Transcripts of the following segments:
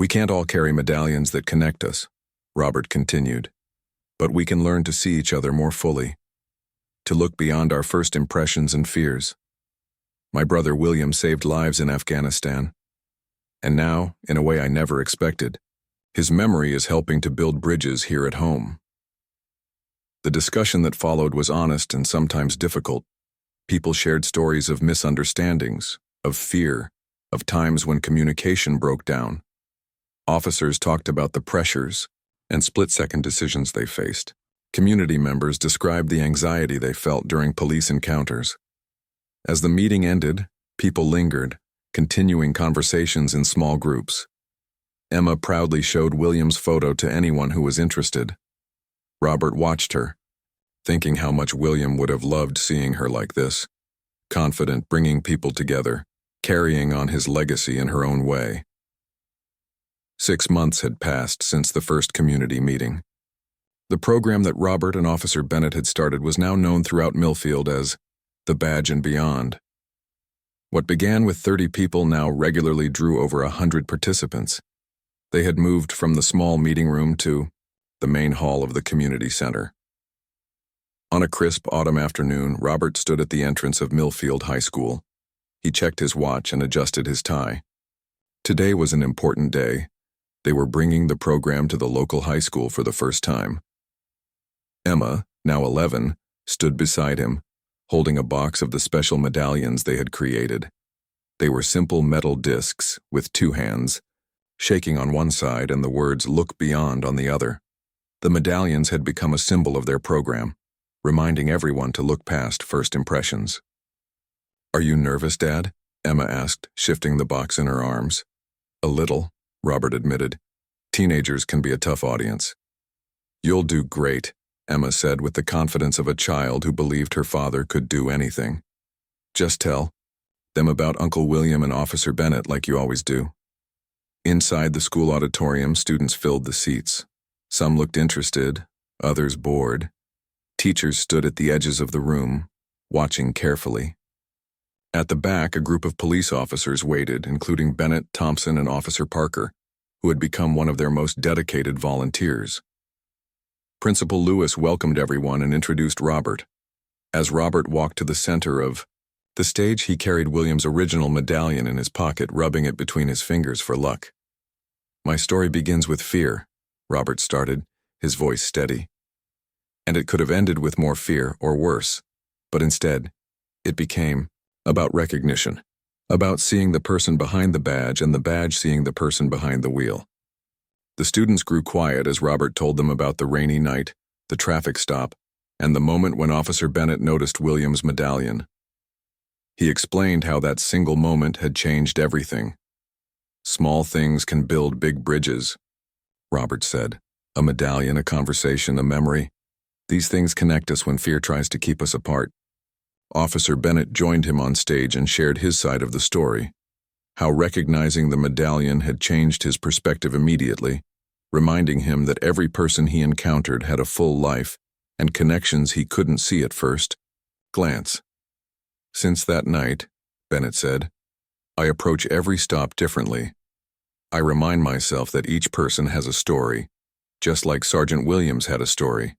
We can't all carry medallions that connect us, Robert continued, but we can learn to see each other more fully, to look beyond our first impressions and fears. My brother William saved lives in Afghanistan, and now, in a way I never expected, his memory is helping to build bridges here at home. The discussion that followed was honest and sometimes difficult. People shared stories of misunderstandings, of fear, of times when communication broke down. Officers talked about the pressures and split-second decisions they faced. Community members described the anxiety they felt during police encounters. As the meeting ended, people lingered, continuing conversations in small groups. Emma proudly showed William's photo to anyone who was interested. Robert watched her, thinking how much William would have loved seeing her like this, confident, bringing people together, carrying on his legacy in her own way. 6 months had passed since the first community meeting. The program that Robert and Officer Bennett had started was now known throughout Millfield as the Badge and Beyond. What began with 30 people now regularly drew over 100 participants. They had moved from the small meeting room to the main hall of the community center. On a crisp autumn afternoon, Robert stood at the entrance of Millfield High School. He checked his watch and adjusted his tie. Today was an important day. They were bringing the program to the local high school for the first time. Emma, now 11, stood beside him, holding a box of the special medallions they had created. They were simple metal discs with 2 hands, shaking on one side and the words "Look Beyond" on the other. The medallions had become a symbol of their program, reminding everyone to look past first impressions. "Are you nervous, Dad?" Emma asked, shifting the box in her arms. "A little," Robert admitted. "Teenagers can be a tough audience." "You'll do great," Emma said with the confidence of a child who believed her father could do anything. "Just tell them about Uncle William and Officer Bennett like you always do." Inside the school auditorium, students filled the seats. Some looked interested, others bored. Teachers stood at the edges of the room, watching carefully. At the back, a group of police officers waited, including Bennett, Thompson, and Officer Parker, who had become one of their most dedicated volunteers. Principal Lewis welcomed everyone and introduced Robert. As Robert walked to the center of the stage, he carried William's original medallion in his pocket, rubbing it between his fingers for luck. "My story begins with fear," Robert started, his voice steady. "And it could have ended with more fear or worse, but instead, it became about recognition, about seeing the person behind the badge and the badge seeing the person behind the wheel." The students grew quiet as Robert told them about the rainy night, the traffic stop, and the moment when Officer Bennett noticed William's medallion. He explained how that single moment had changed everything. "Small things can build big bridges," Robert said. "A medallion, a conversation, a memory. These things connect us when fear tries to keep us apart." Officer Bennett joined him on stage and shared his side of the story, how recognizing the medallion had changed his perspective immediately, reminding him that every person he encountered had a full life and connections he couldn't see at first glance. "Since that night," Bennett said, "I approach every stop differently. I remind myself that each person has a story, just like Sergeant Williams had a story."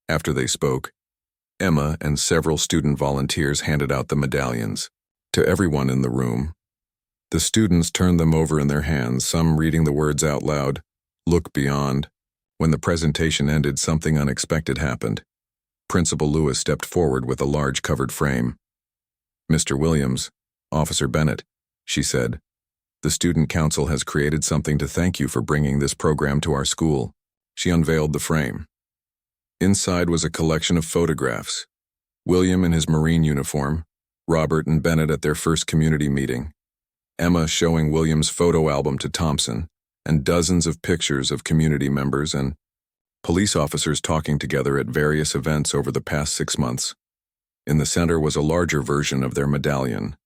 After they spoke, Emma and several student volunteers handed out the medallions to everyone in the room. The students turned them over in their hands, some reading the words out loud, "Look Beyond." When the presentation ended, something unexpected happened. Principal Lewis stepped forward with a large covered frame. "Mr. Williams, Officer Bennett," she said, "the Student Council has created something to thank you for bringing this program to our school." She unveiled the frame. Inside was a collection of photographs. William in his Marine uniform, Robert and Bennett at their first community meeting, Emma showing William's photo album to Thompson, and dozens of pictures of community members and police officers talking together at various events over the past 6 months. In the center was a larger version of their medallion,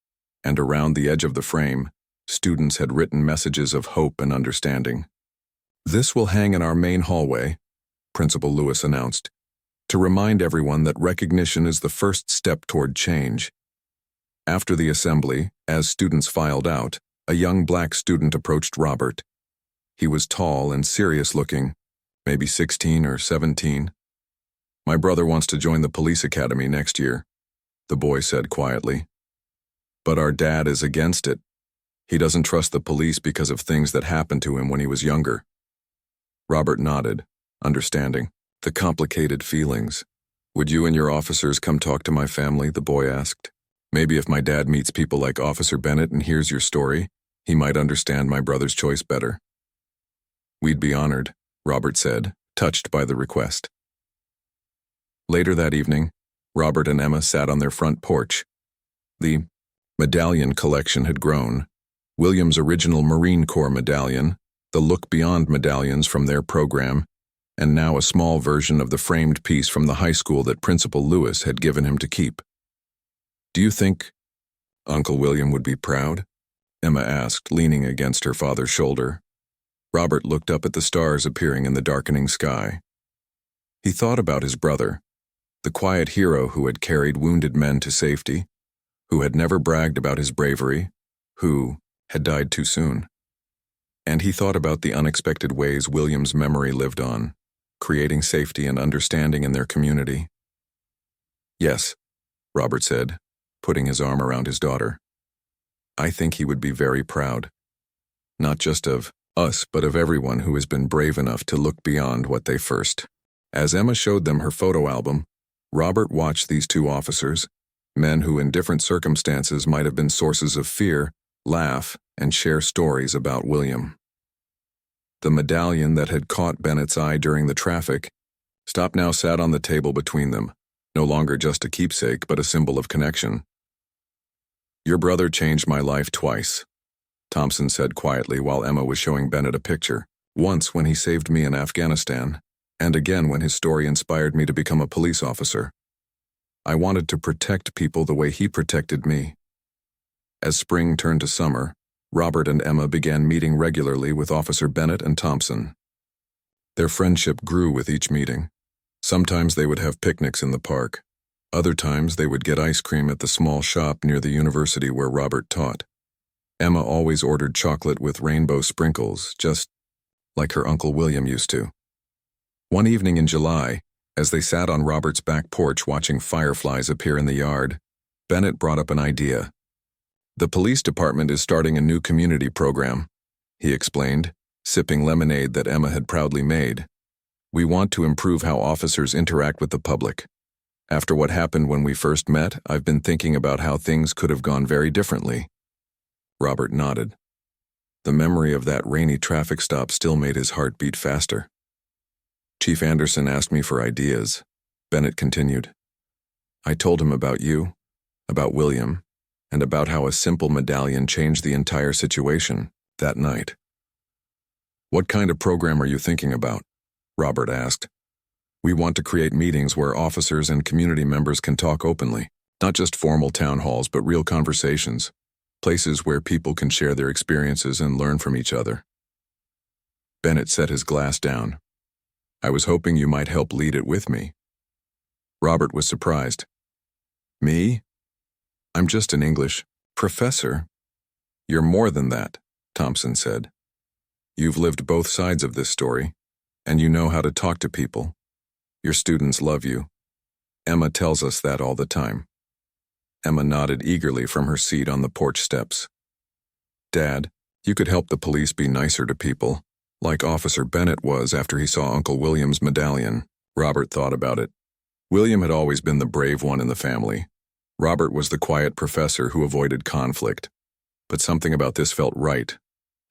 and around the edge of the frame, students had written messages of hope and understanding. "This will hang in our main hallway," Principal Lewis announced, "to remind everyone that recognition is the first step toward change." After the assembly, as students filed out, a young black student approached Robert. He was tall and serious-looking, maybe 16 or 17. "My brother wants to join the police academy next year," the boy said quietly. "But our dad is against it. He doesn't trust the police because of things that happened to him when he was younger." Robert nodded, understanding the complicated feelings. "Would you and your officers come talk to my family?" the boy asked. "Maybe if my dad meets people like Officer Bennett and hears your story, he might understand my brother's choice better." "We'd be honored," Robert said, touched by the request. Later that evening, Robert and Emma sat on their front porch. The medallion collection had grown. William's original Marine Corps medallion, the Look Beyond medallions from their program, and now a small version of the framed piece from the high school that Principal Lewis had given him to keep. "Do you think Uncle William would be proud?" Emma asked, leaning against her father's shoulder. Robert looked up at the stars appearing in the darkening sky. He thought about his brother, the quiet hero who had carried wounded men to safety, who had never bragged about his bravery, who had died too soon. And he thought about the unexpected ways William's memory lived on, creating safety and understanding in their community. "Yes," Robert said, putting his arm around his daughter. "I think he would be very proud. Not just of us, but of everyone who has been brave enough to look beyond what they first." As Emma showed them her photo album, Robert watched these two officers, men who in different circumstances might have been sources of fear, laugh, and share stories about William. The medallion that had caught Bennett's eye during the traffic stop now sat on the table between them, no longer just a keepsake but a symbol of connection. "Your brother changed my life twice," Thompson said quietly while Emma was showing Bennett a picture. "Once when he saved me in Afghanistan, and again when his story inspired me to become a police officer. I wanted to protect people the way he protected me." As spring turned to summer, Robert and Emma began meeting regularly with Officer Bennett and Thompson. Their friendship grew with each meeting. Sometimes they would have picnics in the park. Other times they would get ice cream at the small shop near the university where Robert taught. Emma always ordered chocolate with rainbow sprinkles, just like her Uncle William used to. One evening in July, as they sat on Robert's back porch watching fireflies appear in the yard, Bennett brought up an idea. "The police department is starting a new community program," he explained, sipping lemonade that Emma had proudly made. "We want to improve how officers interact with the public. After what happened when we first met, I've been thinking about how things could have gone very differently." Robert nodded. The memory of that rainy traffic stop still made his heart beat faster. "Chief Anderson asked me for ideas," Bennett continued. "I told him about you, about William, and about how a simple medallion changed the entire situation that night." "What kind of program are you thinking about?" Robert asked. "We want to create meetings where officers and community members can talk openly, not just formal town halls but real conversations, places where people can share their experiences and learn from each other." Bennett set his glass down. "I was hoping you might help lead it with me." Robert was surprised. "Me? I'm just an English professor." "You're more than that," Thompson said. "You've lived both sides of this story, and you know how to talk to people. Your students love you. Emma tells us that all the time." Emma nodded eagerly from her seat on the porch steps. "Dad, you could help the police be nicer to people, like Officer Bennett was after he saw Uncle William's medallion." Robert thought about it. William had always been the brave one in the family. Robert was the quiet professor who avoided conflict. But something about this felt right,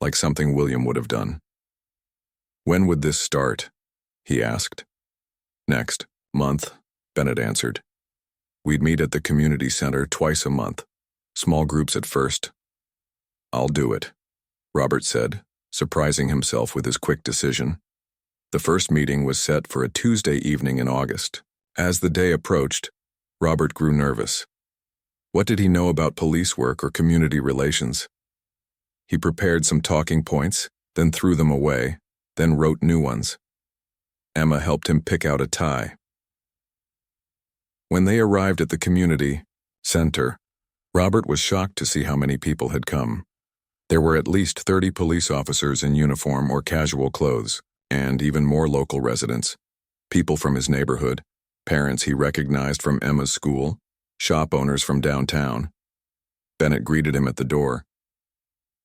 like something William would have done. "When would this start?" he asked. "Next month," Bennett answered. "We'd meet at the community center twice a month, small groups at first." "I'll do it," Robert said, surprising himself with his quick decision. The first meeting was set for a Tuesday evening in August. As the day approached, Robert grew nervous. What did he know about police work or community relations? He prepared some talking points, then threw them away, then wrote new ones. Emma helped him pick out a tie. When they arrived at the community center, Robert was shocked to see how many people had come. There were at least 30 police officers in uniform or casual clothes, and even more local residents, people from his neighborhood, parents he recognized from Emma's school, shop owners from downtown. Bennett greeted him at the door.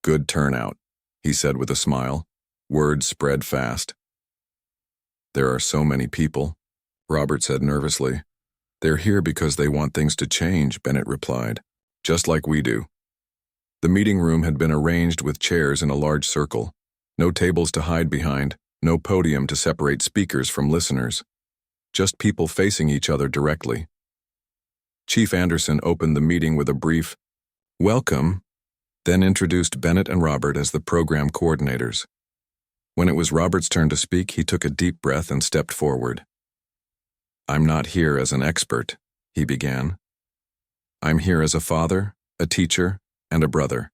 "Good turnout," he said with a smile. Words spread fast. "There are so many people," Robert said nervously. "They're here because they want things to change," Bennett replied. "Just like we do." The meeting room had been arranged with chairs in a large circle. No tables to hide behind, no podium to separate speakers from listeners. Just people facing each other directly. Chief Anderson opened the meeting with a brief, "Welcome," then introduced Bennett and Robert as the program coordinators. When it was Robert's turn to speak, he took a deep breath and stepped forward. "I'm not here as an expert," he began. "I'm here as a father, a teacher, and a brother.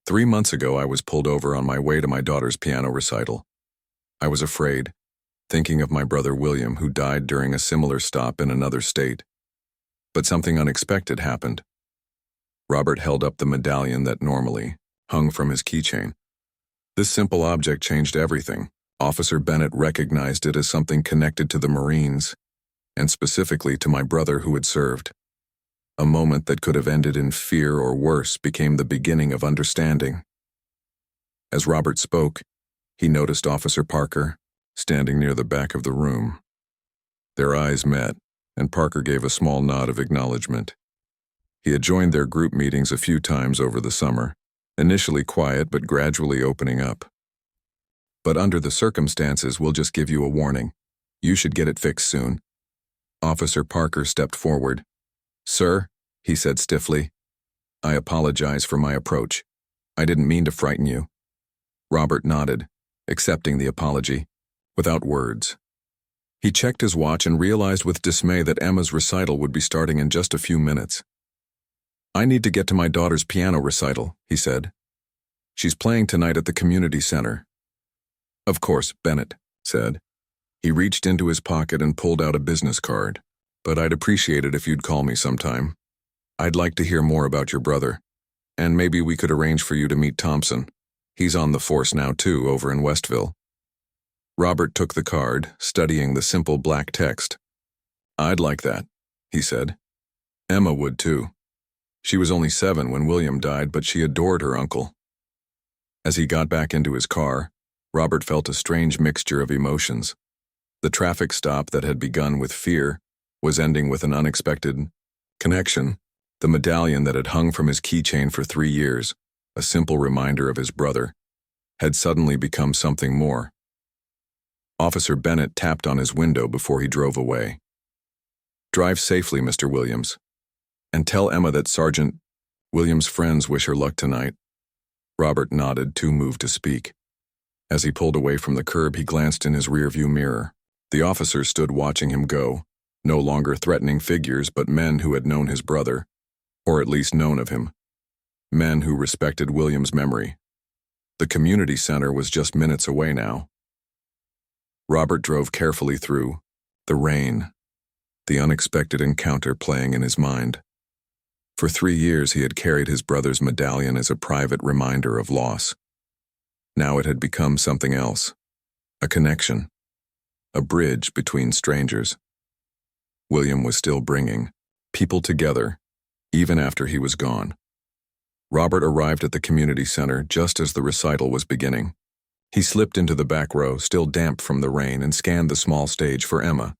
3 months ago, I was pulled over on my way to my daughter's piano recital. I was afraid, thinking of my brother William, who died during a similar stop in another state. But something unexpected happened." Robert held up the medallion that normally hung from his keychain. This simple object changed everything. Officer Bennett recognized it as something connected to the Marines, and specifically to my brother who had served. A moment that could have ended in fear or worse became the beginning of understanding. As Robert spoke, he noticed Officer Parker standing near the back of the room. Their eyes met, and Parker gave a small nod of acknowledgement. He had joined their group meetings a few times over the summer, initially quiet but gradually opening up. "But under the circumstances, we'll just give you a warning. You should get it fixed soon." Officer Parker stepped forward. "Sir," he said stiffly, "I apologize for my approach. I didn't mean to frighten you." Robert nodded, accepting the apology, without words. He checked his watch and realized with dismay that Emma's recital would be starting in just a few minutes. "I need to get to my daughter's piano recital," he said. "She's playing tonight at the community center." "Of course," Bennett said. He reached into his pocket and pulled out a business card. "But I'd appreciate it if you'd call me sometime. I'd like to hear more about your brother. And maybe we could arrange for you to meet Thompson. He's on the force now too, over in Westville." Robert took the card, studying the simple black text. "I'd like that," he said. "Emma would too. She was only 7 when William died, but she adored her uncle." As he got back into his car, Robert felt a strange mixture of emotions. The traffic stop that had begun with fear was ending with an unexpected connection. The medallion that had hung from his keychain for 3 years, a simple reminder of his brother, had suddenly become something more. Officer Bennett tapped on his window before he drove away. "Drive safely, Mr. Williams. And tell Emma that Sergeant Williams' friends wish her luck tonight." Robert nodded, too moved to speak. As he pulled away from the curb, he glanced in his rearview mirror. The officers stood watching him go, no longer threatening figures, but men who had known his brother, or at least known of him. Men who respected William's memory. The community center was just minutes away now. Robert drove carefully through, the rain, the unexpected encounter playing in his mind. For 3 years he had carried his brother's medallion as a private reminder of loss. Now it had become something else, a connection, a bridge between strangers. William was still bringing people together, even after he was gone. Robert arrived at the community center just as the recital was beginning. He slipped into the back row, still damp from the rain, and scanned the small stage for Emma.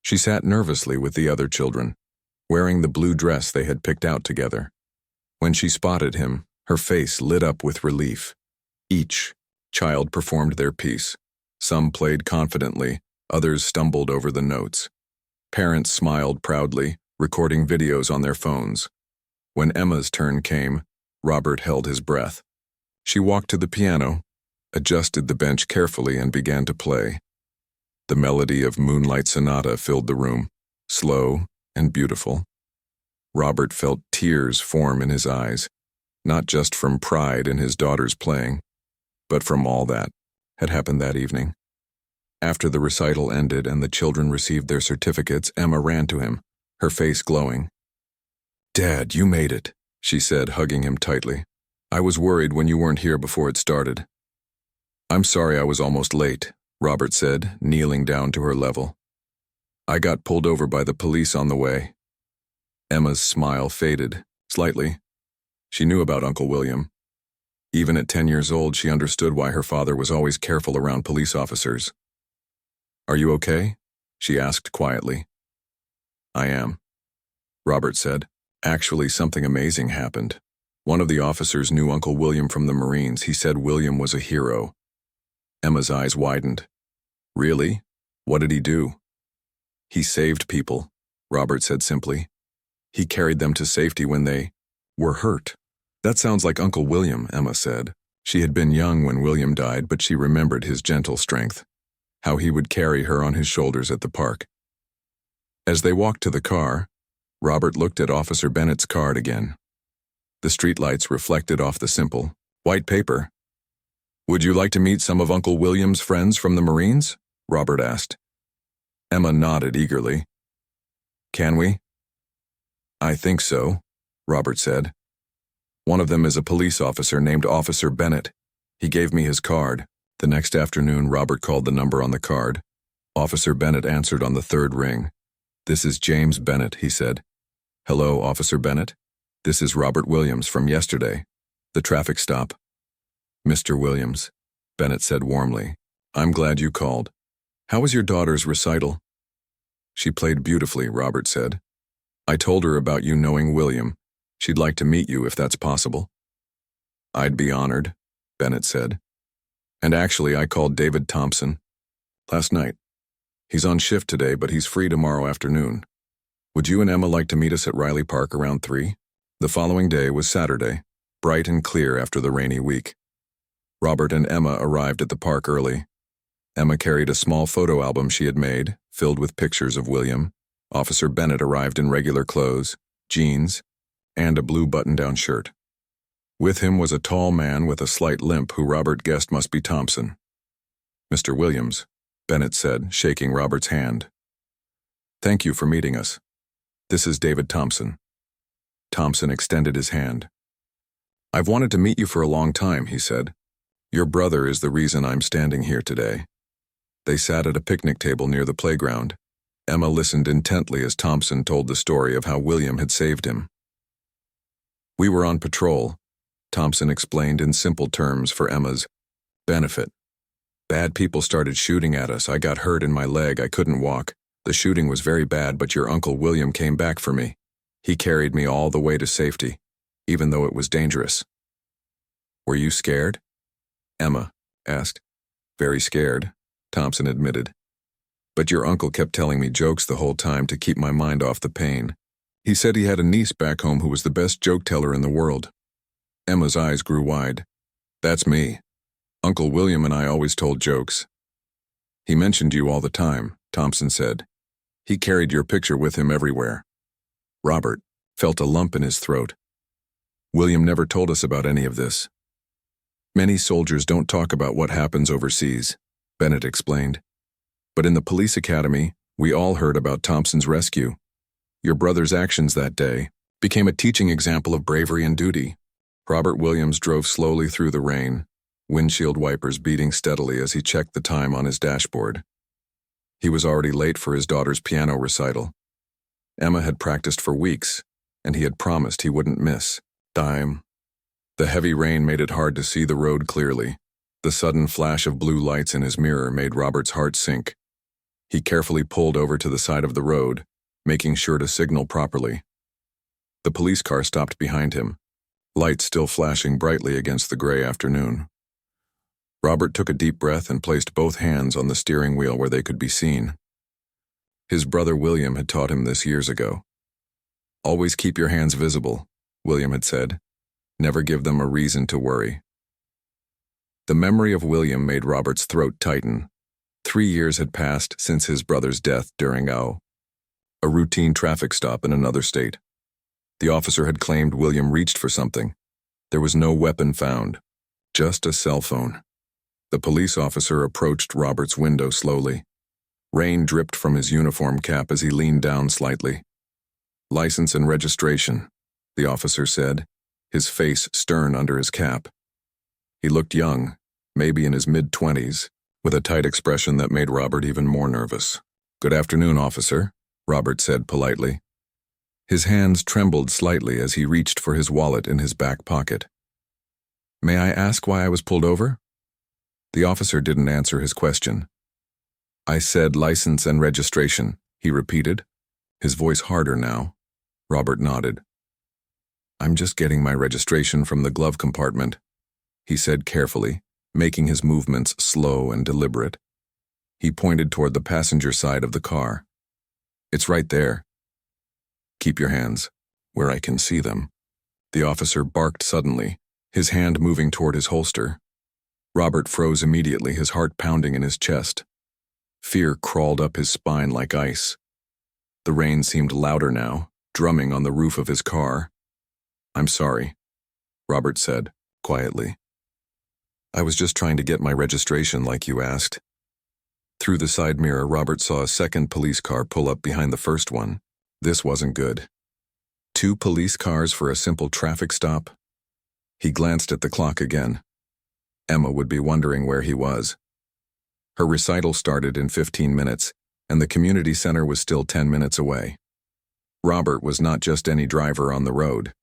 She sat nervously with the other children, wearing the blue dress they had picked out together. When she spotted him, her face lit up with relief. Each child performed their piece. Some played confidently, others stumbled over the notes. Parents smiled proudly, recording videos on their phones. When Emma's turn came, Robert held his breath. She walked to the piano, adjusted the bench carefully, and began to play. The melody of Moonlight Sonata filled the room, slow and beautiful. Robert felt tears form in his eyes, not just from pride in his daughter's playing, but from all that had happened that evening. After the recital ended and the children received their certificates, Emma ran to him, her face glowing. "Dad, you made it," she said, hugging him tightly. I was worried when you weren't here before it started. I'm sorry I was almost late, Robert said, kneeling down to her level. I got pulled over by the police on the way. Emma's smile faded, slightly. She knew about Uncle William. Even at 10 years old, she understood why her father was always careful around police officers. Are you okay? She asked quietly. I am, Robert said. Actually, something amazing happened. One of the officers knew Uncle William from the Marines. He said William was a hero. Emma's eyes widened. Really? What did he do? He saved people, Robert said simply. He carried them to safety when they were hurt. That sounds like Uncle William, Emma said. She had been young when William died, but she remembered his gentle strength, how he would carry her on his shoulders at the park. As they walked to the car, Robert looked at Officer Bennett's card again. The streetlights reflected off the simple, white paper. Would you like to meet some of Uncle William's friends from the Marines? Robert asked. Emma nodded eagerly. Can we? I think so, Robert said. One of them is a police officer named Officer Bennett. He gave me his card. The next afternoon, Robert called the number on the card. Officer Bennett answered on the third ring. This is James Bennett, he said. Hello, Officer Bennett. This is Robert Williams from yesterday. The traffic stop. Mr. Williams, Bennett said warmly. I'm glad you called. How was your daughter's recital? She played beautifully, Robert said. I told her about you knowing William. She'd like to meet you if that's possible. I'd be honored, Bennett said. And actually, I called David Thompson last night. He's on shift today, but he's free tomorrow afternoon. Would you and Emma like to meet us at Riley Park around 3? The following day was Saturday, bright and clear after the rainy week. Robert and Emma arrived at the park early. Emma carried a small photo album she had made, filled with pictures of William. Officer Bennett arrived in regular clothes, jeans, and a blue button-down shirt. With him was a tall man with a slight limp who Robert guessed must be Thompson. Mr. Williams, Bennett said, shaking Robert's hand. Thank you for meeting us. This is David Thompson. Thompson extended his hand. I've wanted to meet you for a long time, he said. Your brother is the reason I'm standing here today. They sat at a picnic table near the playground. Emma listened intently as Thompson told the story of how William had saved him. We were on patrol, Thompson explained in simple terms for Emma's benefit. Bad people started shooting at us. I got hurt in my leg. I couldn't walk. The shooting was very bad, but your Uncle William came back for me. He carried me all the way to safety, even though it was dangerous. Were you scared? Emma asked. Very scared, Thompson admitted. But your uncle kept telling me jokes the whole time to keep my mind off the pain. He said he had a niece back home who was the best joke teller in the world. Emma's eyes grew wide. That's me. Uncle William and I always told jokes. He mentioned you all the time, Thompson said. He carried your picture with him everywhere. Robert felt a lump in his throat. William never told us about any of this. Many soldiers don't talk about what happens overseas, Bennett explained. But in the police academy, we all heard about Thompson's rescue. Your brother's actions that day became a teaching example of bravery and duty. Robert Williams drove slowly through the rain, windshield wipers beating steadily as he checked the time on his dashboard. He was already late for his daughter's piano recital. Emma had practiced for weeks, and he had promised he wouldn't miss. Dime. The heavy rain made it hard to see the road clearly. The sudden flash of blue lights in his mirror made Robert's heart sink. He carefully pulled over to the side of the road, making sure to signal properly. The police car stopped behind him, lights still flashing brightly against the gray afternoon. Robert took a deep breath and placed both hands on the steering wheel where they could be seen. His brother William had taught him this years ago. Always keep your hands visible, William had said. Never give them a reason to worry. The memory of William made Robert's throat tighten. 3 years had passed since his brother's death during a routine traffic stop in another state. The officer had claimed William reached for something. There was no weapon found, just a cell phone. The police officer approached Robert's window slowly. Rain dripped from his uniform cap as he leaned down slightly. License and registration, the officer said. his face stern under his cap. He looked young, maybe in his mid-20s, with a tight expression that made Robert even more nervous. "Good afternoon, officer," Robert said politely. His hands trembled slightly as he reached for his wallet in his back pocket. "May I ask why I was pulled over?" The officer didn't answer his question. "I said license and registration," he repeated, his voice harder now. Robert nodded. "I'm just getting my registration from the glove compartment," he said carefully, making his movements slow and deliberate. He pointed toward the passenger side of the car. "It's right there." "Keep your hands where I can see them." The officer barked suddenly, his hand moving toward his holster. Robert froze immediately, his heart pounding in his chest. Fear crawled up his spine like ice. The rain seemed louder now, drumming on the roof of his car. "I'm sorry," Robert said, quietly. "I was just trying to get my registration like you asked." Through the side mirror, Robert saw a second police car pull up behind the first one. This wasn't good. 2 police cars for a simple traffic stop? He glanced at the clock again. Emma would be wondering where he was. Her recital started in 15 minutes, and the community center was still 10 minutes away. Robert was not just any driver on the road.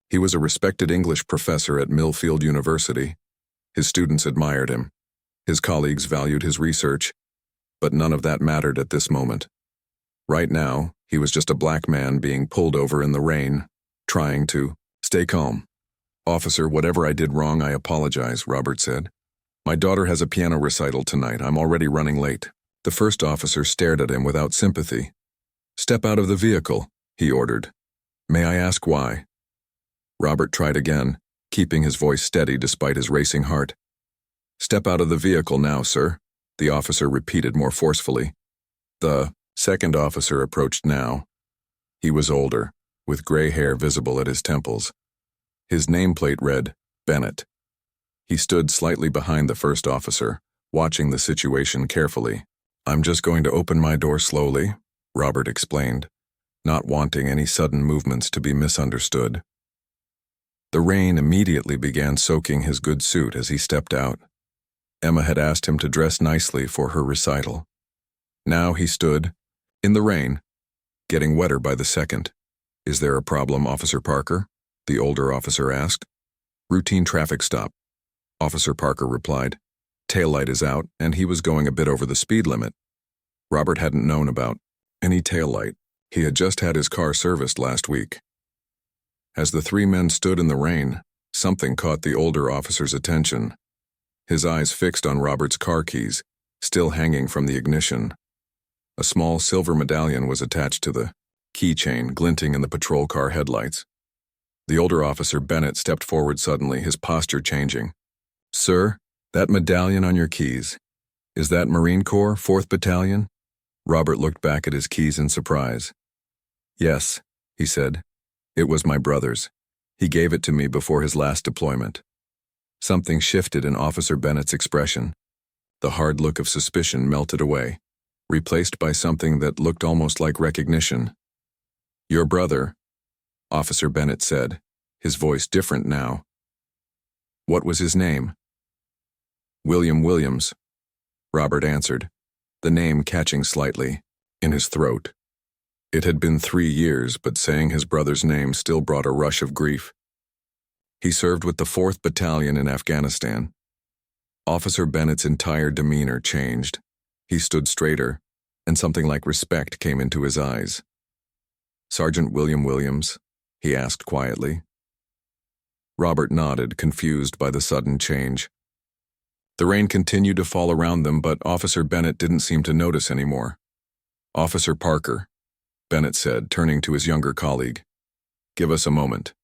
He was a respected English professor at Millfield University. His students admired him. His colleagues valued his research, but none of that mattered at this moment. Right now, he was just a black man being pulled over in the rain, trying to stay calm. "Officer, whatever I did wrong, I apologize," Robert said. "My daughter has a piano recital tonight. I'm already running late." The first officer stared at him without sympathy. "Step out of the vehicle," he ordered. "May I ask why?" Robert tried again, keeping his voice steady despite his racing heart. "Step out of the vehicle now, sir," the officer repeated more forcefully. The second officer approached now. He was older, with gray hair visible at his temples. His nameplate read, Bennett. He stood slightly behind the first officer, watching the situation carefully. "I'm just going to open my door slowly," Robert explained, not wanting any sudden movements to be misunderstood. The rain immediately began soaking his good suit as he stepped out. Emma had asked him to dress nicely for her recital. Now he stood, in the rain, getting wetter by the second. "Is there a problem, Officer Parker?" the older officer asked. "Routine traffic stop," Officer Parker replied. "Taillight is out, and he was going a bit over the speed limit." Robert hadn't known about any taillight. He had just had his car serviced last week. As the 3 men stood in the rain, something caught the older officer's attention. His eyes fixed on Robert's car keys, still hanging from the ignition. A small silver medallion was attached to the keychain, glinting in the patrol car headlights. The older officer, Bennett, stepped forward suddenly, his posture changing. "Sir, that medallion on your keys, is that Marine Corps, 4th Battalion?" Robert looked back at his keys in surprise. "Yes," he said. "It was my brother's. He gave it to me before his last deployment." Something shifted in Officer Bennett's expression. The hard look of suspicion melted away, replaced by something that looked almost like recognition. "Your brother," Officer Bennett said, his voice different now. "What was his name?" "William Williams," Robert answered, the name catching slightly in his throat. It had been 3 years, but saying his brother's name still brought a rush of grief. He served with the 4th Battalion in Afghanistan. Officer Bennett's entire demeanor changed. He stood straighter, and something like respect came into his eyes. "Sergeant William Williams?" he asked quietly. Robert nodded, confused by the sudden change. The rain continued to fall around them, but Officer Bennett didn't seem to notice anymore. "Officer Parker," Bennett said, turning to his younger colleague. "Give us a moment."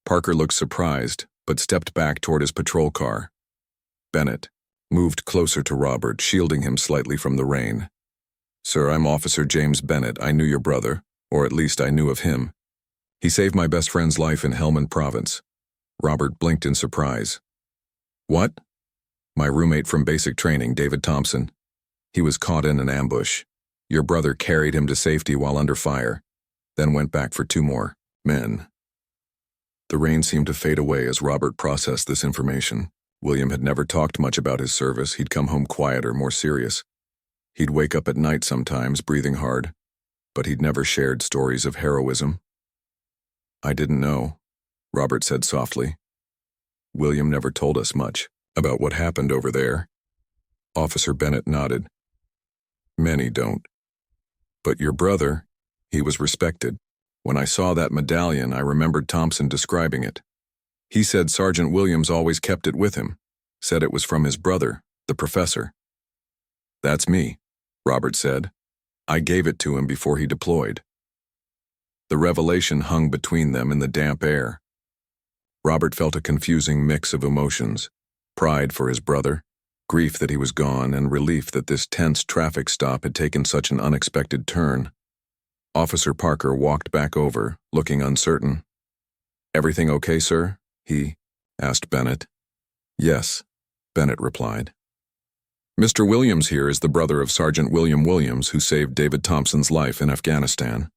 Parker looked surprised, but stepped back toward his patrol car. Bennett moved closer to Robert, shielding him slightly from the rain. "Sir, I'm Officer James Bennett. I knew your brother, or at least I knew of him. He saved my best friend's life in Helmand Province." Robert blinked in surprise. "What?" "My roommate from basic training, David Thompson. He was caught in an ambush. Your brother carried him to safety while under fire, then went back for 2 more men." The rain seemed to fade away as Robert processed this information. William had never talked much about his service. He'd come home quieter, more serious. He'd wake up at night sometimes, breathing hard, but he'd never shared stories of heroism. "I didn't know," Robert said softly. "William never told us much about what happened over there." Officer Bennett nodded. "Many don't. But your brother, he was respected. When I saw that medallion, I remembered Thompson describing it. He said Sergeant Williams always kept it with him, said it was from his brother, the professor." "That's me," Robert said. "I gave it to him before he deployed." The revelation hung between them in the damp air. Robert felt a confusing mix of emotions: pride for his brother, grief that he was gone, and relief that this tense traffic stop had taken such an unexpected turn. Officer Parker walked back over, looking uncertain. "Everything okay, sir?" he asked Bennett. "Yes," Bennett replied. "Mr. Williams here is the brother of Sergeant William Williams, who saved David Thompson's life in Afghanistan."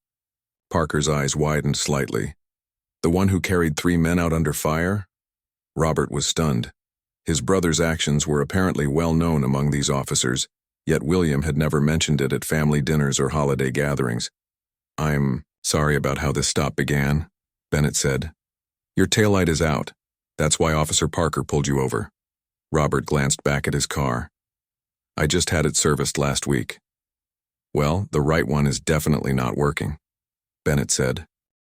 Parker's eyes widened slightly. "The one who carried 3 men out under fire?" Robert was stunned. His brother's actions were apparently well known among these officers, yet William had never mentioned it at family dinners or holiday gatherings. "I'm sorry about how this stop began," Bennett said. "Your taillight is out. That's why Officer Parker pulled you over." Robert glanced back at his car. "I just had it serviced last week." "Well, the right one is definitely not working," Bennett said.